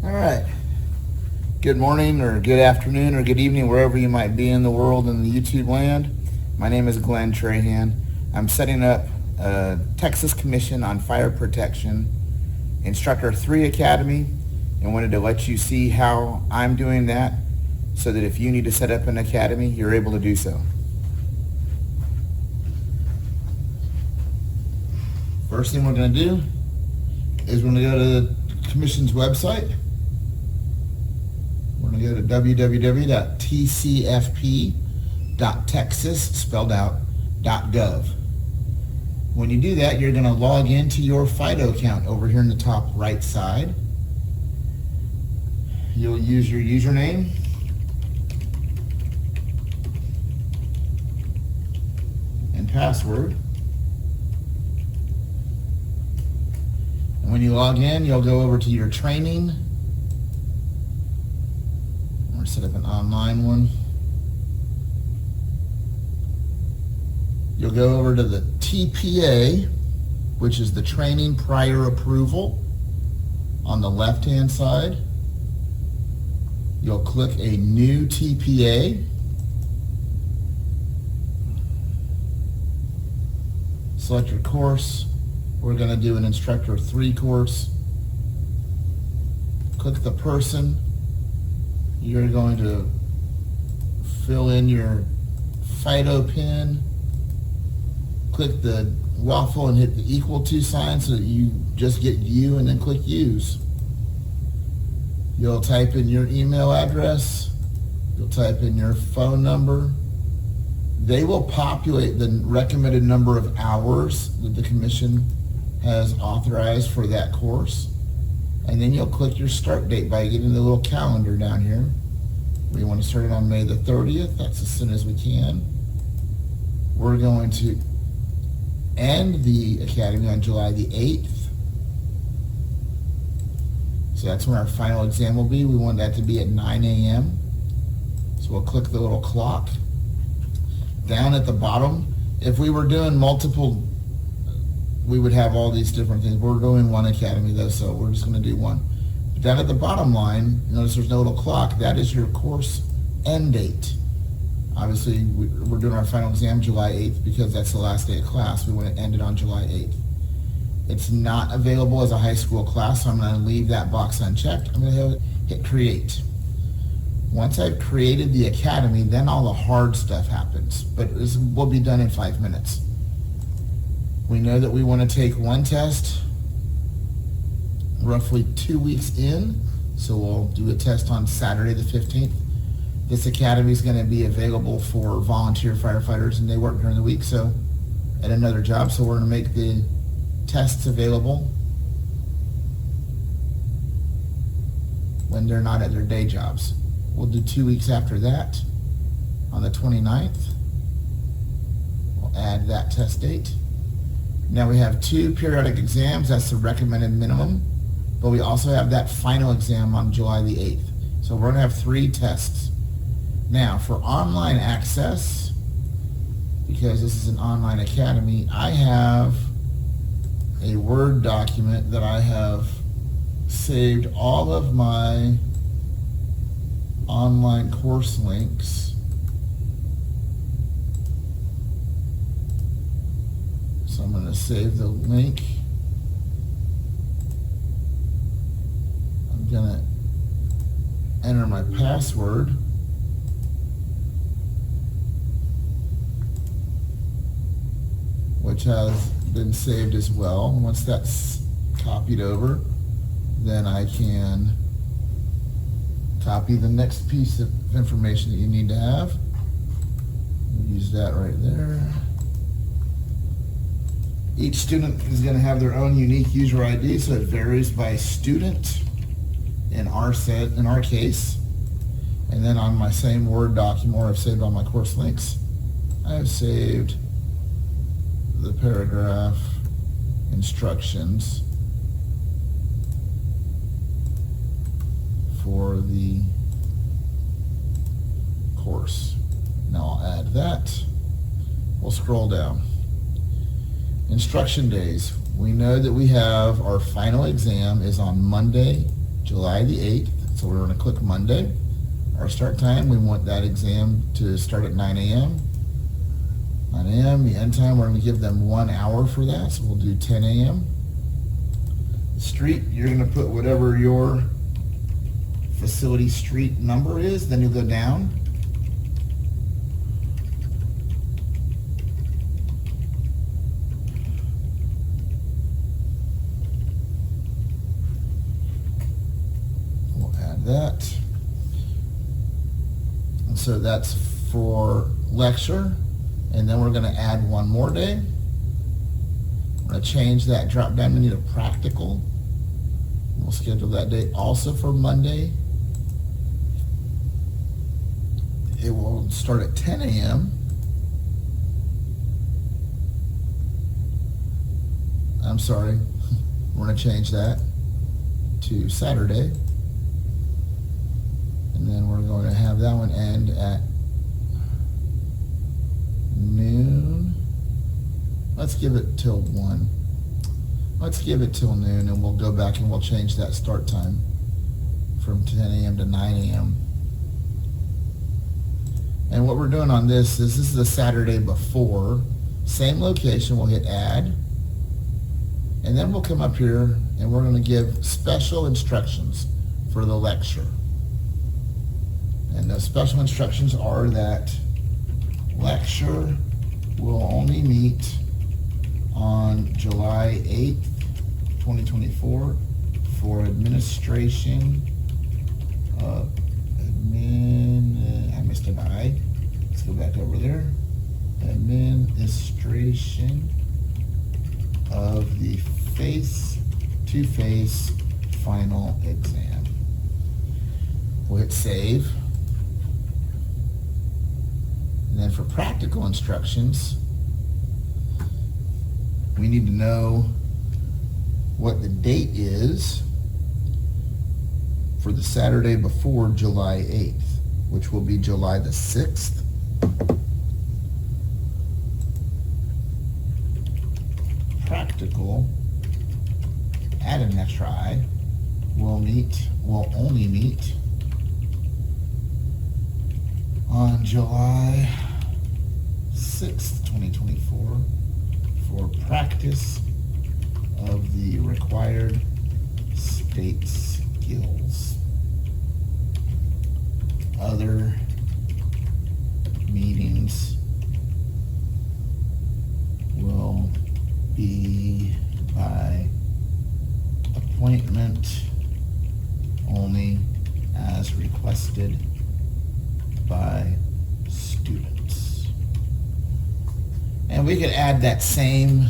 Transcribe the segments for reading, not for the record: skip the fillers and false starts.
All right. Good morning or good afternoon or good evening, wherever you might be in the world in the YouTube land. My name is Glenn Trahan. I'm setting up a Texas Commission on Fire Protection Instructor 3 Academy and wanted to let you see how I'm doing that so that if you need to set up an academy, you're able to do so. First thing we're going to do is we're going to go to the Commission's website. We're going to go to www.tcfp.texas, spelled out, .gov. When you do that, you're going to log into your FIDO account over here in the top right side. You'll use your username. And password. And when you log in, you'll go over to your training. Or set up an online one. You'll go over to the TPA, which is the training prior approval, on the left-hand side. You'll click a new TPA. Select your course. We're going to do an Instructor 3 course. Click the person. You're going to fill in your FIDO PIN. Click the waffle and hit the equal to sign so that you just get you, and then click use. You'll type in your email address. You'll type in your phone number. They will populate the recommended number of hours that the commission has authorized for that course. And then you'll click your start date by getting the little calendar down here. We want to start it on May the 30th. That's as soon as we can. We're going to end the academy on July the 8th. So that's when our final exam will be. We want that to be at 9 a.m. So we'll click the little clock. Down at the bottom, if we were doing multiple, we would have all these different things. We're doing one academy though, so we're just going to do one. But down at the bottom line, notice there's no little clock. That is your course end date. Obviously, we're doing our final exam July 8th because that's the last day of class. We want to end it on July 8th. It's not available as a high school class, so I'm going to leave that box unchecked. I'm going to hit create. Once I've created the academy, then all the hard stuff happens, but this will be done in 5 minutes. We know that we want to take one test roughly 2 weeks in, so we'll do a test on Saturday the 15th. This academy is going to be available for volunteer firefighters, and they work during the week, so at another job, so we're going to make the tests available when they're not at their day jobs. We'll do 2 weeks after that on the 29th. We'll add that test date. Now we have 2 periodic exams. That's the recommended minimum. But we also have that final exam on July the 8th. So we're going to have 3 tests. Now for online access, because this is an online academy, I have a Word document that I have saved all of my online course links. So I'm going to save the link. I'm going to enter my password. Which has been saved as well. Once that's copied over, then I can copy the next piece of information that you need to have. Use that right there. Each student is going to have their own unique user ID, so it varies by student in our case. And then on my same Word document where I've saved all my course links, I have saved the paragraph instructions for the course. Now I'll add that. We'll scroll down. Instruction days. We know that we have our final exam is on Monday, July the 8th. So we're going to click Monday. Our start time, we want that exam to start at 9 a.m. 9 a.m. The end time, we're going to give them 1 hour for that. So we'll do 10 a.m. The street, you're going to put whatever your facility street number is. Then you'll go down. We'll add that. And so that's for lecture. And then we're going to add one more day. We're going to change that drop down. We need a practical. We'll schedule that day also for Monday. It will start at 10 a.m. I'm sorry. We're going to change that to Saturday. And then we're going to have that one end at noon. Let's give it till 1. Let's give it till noon, and we'll go back and we'll change that start time from 10 a.m. to 9 a.m. And what we're doing on this is the Saturday before. Same location, we'll hit add. And then we'll come up here and we're going to give special instructions for the lecture. And those special instructions are that lecture will only meet on July 8th, 2024 for administration of I missed an I. Let's go back over there. Administration of the face-to-face final exam. We'll hit save. And then for practical instructions, we need to know what the date is for the Saturday before July 8th, which will be July the 6th. Practical, add an extra I, will only meet on July 6th, 2024 for practice of the required state skills. Other meetings will be by appointment only as requested by students. And we could add that same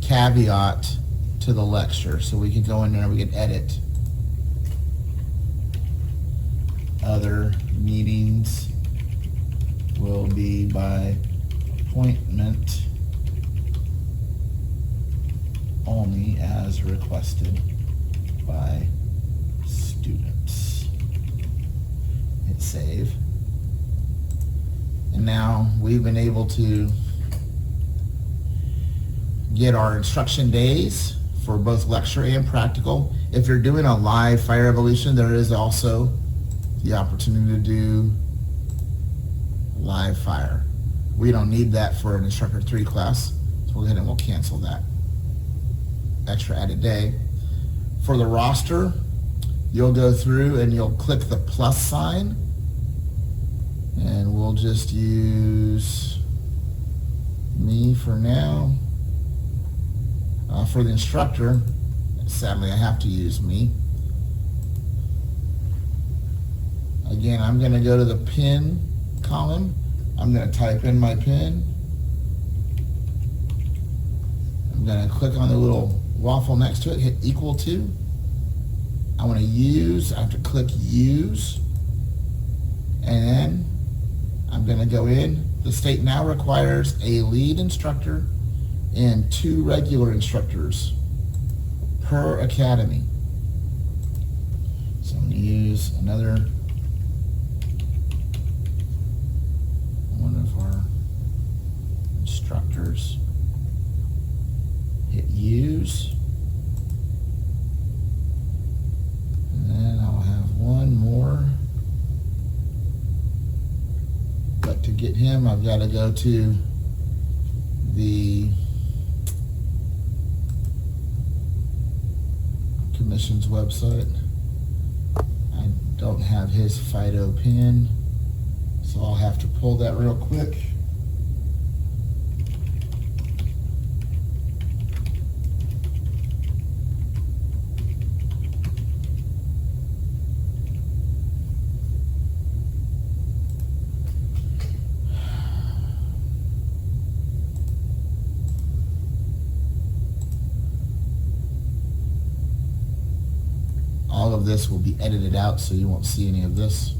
caveat to the lecture. So we can go in there and we can edit. Other meetings will be by appointment only as requested by students. Hit save. And now we've been able to get our instruction days for both lecture and practical. If you're doing a live fire evolution, there is also the opportunity to do live fire. We don't need that for an instructor 3 class, so we'll go ahead and we'll cancel that extra added day. For the roster, you'll go through and you'll click the plus sign, and we'll just use me for now. For the instructor, sadly I have to use me. Again, I'm going to go to the pin column. I'm going to type in my pin. I'm going to click on the little waffle next to it, hit equal to. I want to use, I have to click use. And then I'm going to go in. The state now requires a lead instructor and 2 regular instructors per academy. So I'm going to use another one of our instructors. Hit use. a.m., I've got to go to the Commission's website. I don't have his FIDO PIN, so I'll have to pull that real quick. All of this will be edited out, so you won't see any of this.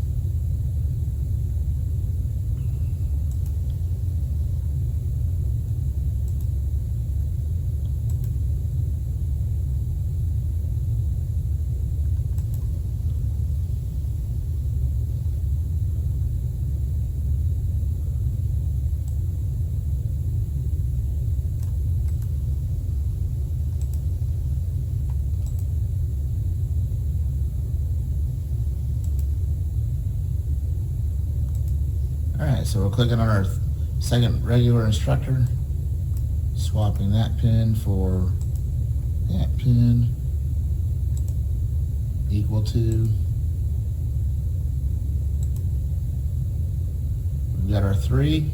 Alright, so we're clicking on our second regular instructor, swapping that pin for that pin, equal to. We've got our 3,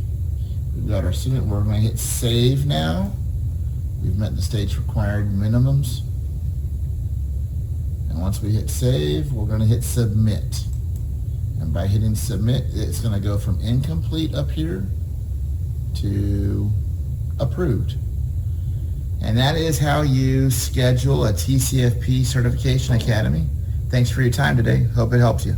we've got our signature. We're going to hit save now. We've met the state's required minimums. And once we hit save, we're going to hit submit. And by hitting submit, it's going to go from incomplete up here to approved. And that is how you schedule a TCFP Certification Academy. Thanks for your time today. Hope it helps you.